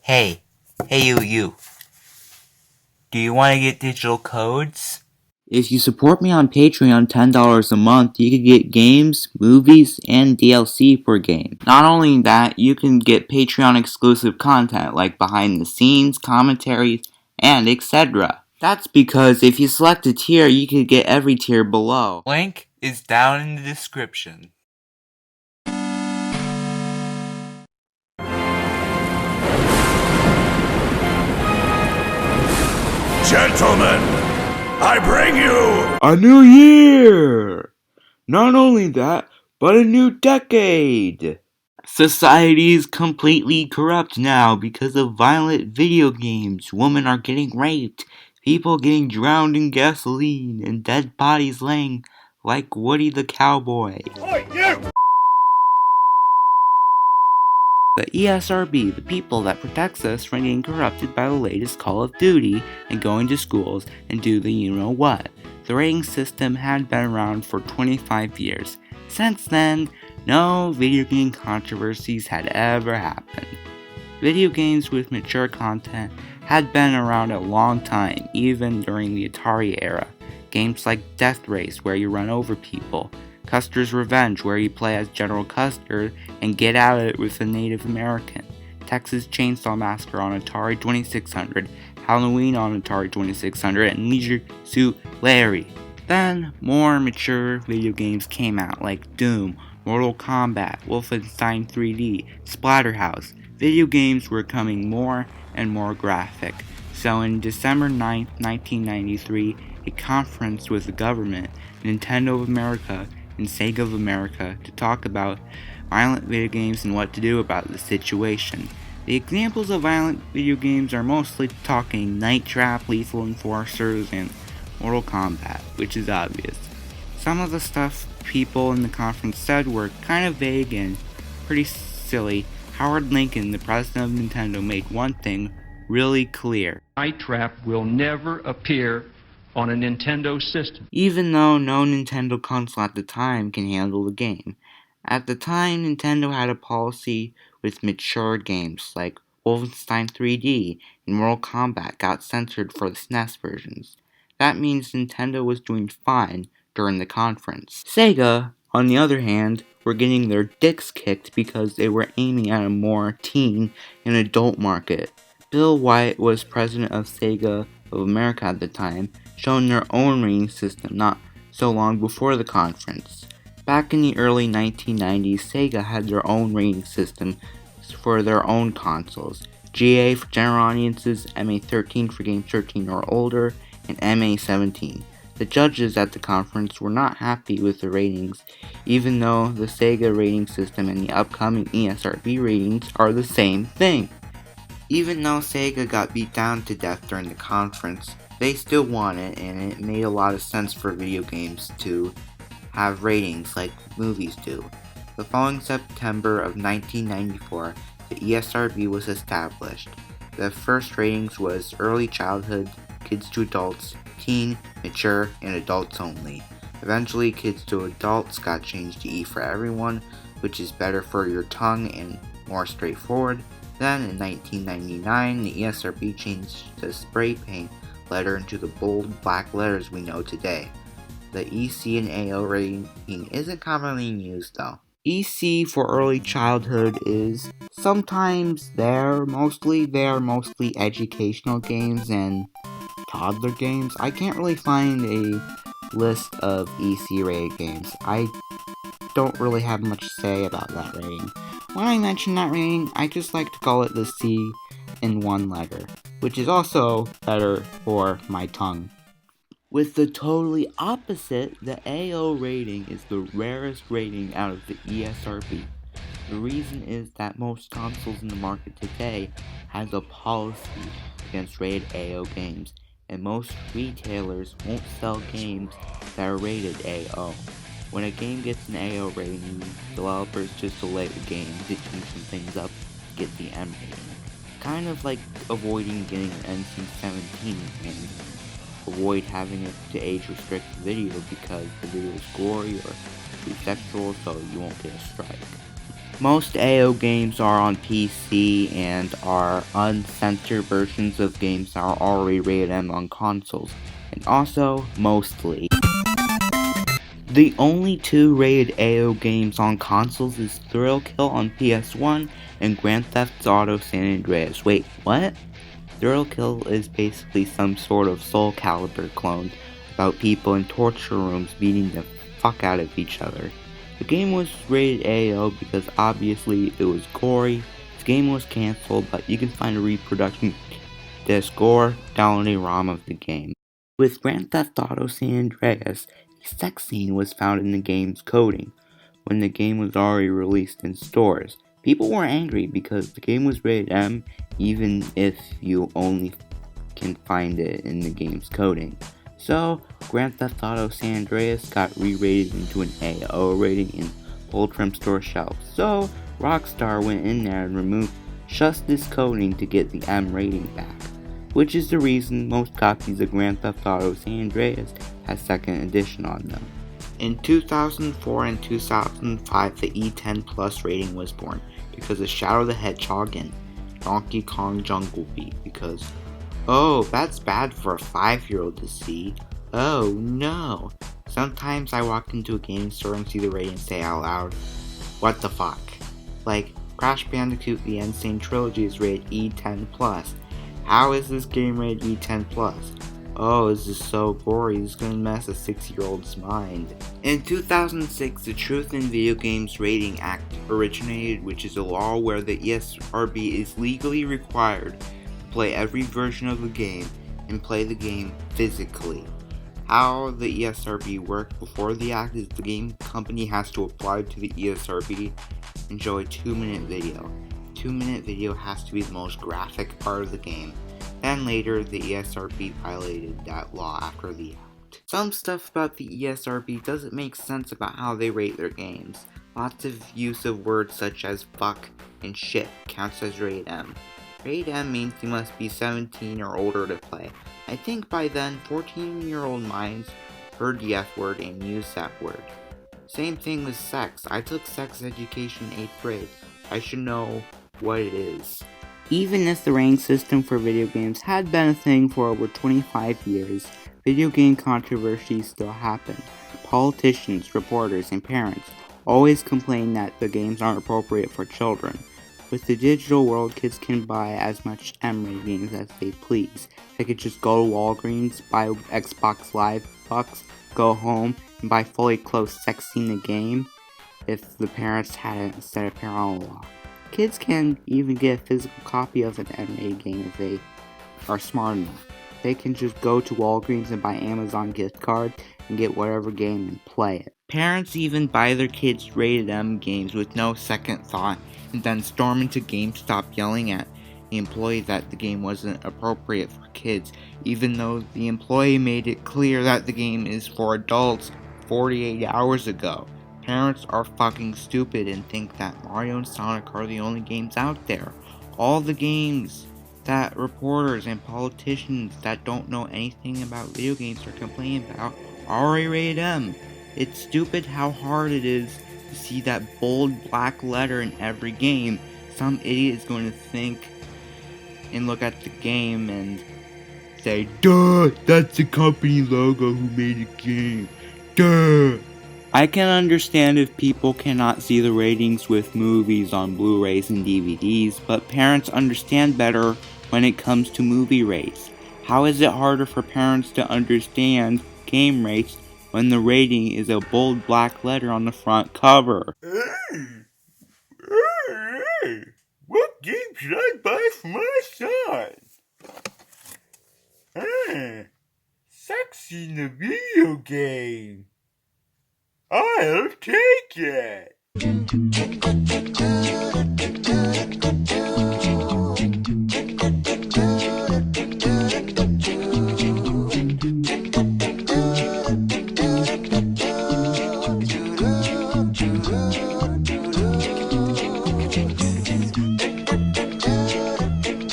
Hey you. Do you want to get digital codes? If you support me on Patreon $10 a month, you can get games, movies, and DLC per game. Not only that, you can get Patreon exclusive content like behind the scenes, commentaries, and etc. That's because if you select a tier, you can get every tier below. Link is down in the description. Gentlemen, I bring you A new year! Not only that, but a new decade! Society is completely corrupt now because of violent video games. Women are getting raped, people getting drowned in gasoline, and dead bodies laying like Woody the Cowboy. Oi, you! The ESRB, the people that protects us from getting corrupted by the latest Call of Duty and going to schools and do the you-know-what. The rating system had been around for 25 years. Since then, no video game controversies had ever happened. Video games with mature content had been around a long time, even during the Atari era. Games like Death Race, where you run over people, Custer's Revenge, where you play as General Custer and get at it with a Native American, Texas Chainsaw Massacre on Atari 2600, Halloween on Atari 2600, and Leisure Suit Larry. Then, more mature video games came out like Doom, Mortal Kombat, Wolfenstein 3D, Splatterhouse. Video games were becoming more and more graphic. So on December 9th, 1993, a conference with the government, Nintendo of America, and Sega of America to talk about violent video games and what to do about the situation. The examples of violent video games are mostly talking Night Trap, Lethal Enforcers, and Mortal Kombat, which is obvious. Some of the stuff people in the conference said were kind of vague and pretty silly. Howard Lincoln, the president of Nintendo, made one thing really clear. Night Trap will never appear on a Nintendo system. Even though no Nintendo console at the time can handle the game. At the time, Nintendo had a policy with mature games like Wolfenstein 3D and Mortal Kombat got censored for the SNES versions. That means Nintendo was doing fine during the conference. Sega, on the other hand, were getting their dicks kicked because they were aiming at a more teen and adult market. Bill White was president of Sega of America at the time, showing their own rating system not so long before the conference. Back in the early 1990s, Sega had their own rating system for their own consoles. GA for general audiences, MA13 for games 13 or older, and MA17. The judges at the conference were not happy with the ratings, even though the Sega rating system and the upcoming ESRB ratings are the same thing. Even though Sega got beat down to death during the conference, they still won it, and it made a lot of sense for video games to have ratings like movies do. The following September of 1994, the ESRB was established. The first ratings was early childhood, kids to adults, teen, mature, and adults only. Eventually, kids to adults got changed to E for everyone, which is better for your tongue and more straightforward. Then, in 1999, the ESRB changed the spray paint letter into the bold black letters we know today. The EC and AO rating isn't commonly used though. EC for early childhood is sometimes mostly educational games and toddler games. I can't really find a list of EC rated games. I don't really have much to say about that rating. When I mention that rating, I just like to call it the C in one letter, which is also better for my tongue. With the totally opposite, the AO rating is the rarest rating out of the ESRB. The reason is that most consoles in the market today has a policy against rated AO games, and most retailers won't sell games that are rated AO. When a game gets an AO rating, developers just delay the game to change some things up to get the M rating. Kind of like avoiding getting an NC-17 and avoid having to age restrict the video because the video is gory or too sexual, so you won't get a strike. Most AO games are on PC and are uncensored versions of games that are already rated M on consoles, and also, mostly. The only two rated AO games on consoles is Thrill Kill on PS1 and Grand Theft Auto San Andreas. Wait, what? Thrill Kill is basically some sort of Soul Calibur clone about people in torture rooms beating the fuck out of each other. The game was rated AO because obviously it was gory. The game was cancelled, but you can find a reproduction disc or download a ROM of the game. With Grand Theft Auto San Andreas, a sex scene was found in the game's coding when the game was already released in stores. People were angry because the game was rated M even if you only can find it in the game's coding. So, Grand Theft Auto San Andreas got re-rated into an AO rating and pulled from store shelves. So, Rockstar went in there and removed just this coding to get the M rating back, which is the reason most copies of Grand Theft Auto San Andreas has second edition on them. In 2004 and 2005, the E10 Plus rating was born because of Shadow the Hedgehog and Donkey Kong Jungle Beat, because, oh, that's bad for a 5-year-old to see. Oh no. Sometimes I walk into a gaming store and see the rating and say out loud, what the fuck? Like, Crash Bandicoot The Insane Trilogy is rated E10+. How is this game rated E10+? Oh, this is so gory, this is gonna mess a 6-year-old's mind. In 2006, the Truth in Video Games Rating Act originated, which is a law where the ESRB is legally required to play every version of the game and play the game physically. How the ESRB worked before the act is the game company has to apply to the ESRB and show a 2-minute video. 2-minute video has to be the most graphic part of the game. Then later, the ESRB violated that law after the act. Some stuff about the ESRB doesn't make sense about how they rate their games. Lots of use of words such as fuck and shit counts as rated M. Rated M means you must be 17 or older to play. I think by then, 14-year-old minds heard the F word and used that word. Same thing with sex. I took sex education in 8th grade. I should know what it is. Even if the ranking system for video games had been a thing for over 25 years, video game controversies still happen. Politicians, reporters, and parents always complain that the games aren't appropriate for children. With the digital world, kids can buy as much M-rated games as they please. They could just go to Walgreens, buy Xbox Live Bucks, go home, and buy fully clothed sex scene in the game if the parents hadn't set a parental law. Kids can even get a physical copy of an M-rated game if they are smart enough. They can just go to Walgreens and buy Amazon gift cards and get whatever game and play it. Parents even buy their kids rated M games with no second thought and then storm into GameStop yelling at the employee that the game wasn't appropriate for kids, even though the employee made it clear that the game is for adults 48 hours ago. Parents are fucking stupid and think that Mario and Sonic are the only games out there. All the games that reporters and politicians that don't know anything about video games are complaining about are already rated M. It's stupid how hard it is to see that bold black letter in every game. Some idiot is going to think and look at the game and say, duh, that's the company logo who made the game. Duh. I can understand if people cannot see the ratings with movies on Blu-rays and DVDs, but parents understand better when it comes to movie rates. How is it harder for parents to understand game rates when the rating is a bold black letter on the front cover? What game should I buy for my son? Sex in a video game. I'll take it.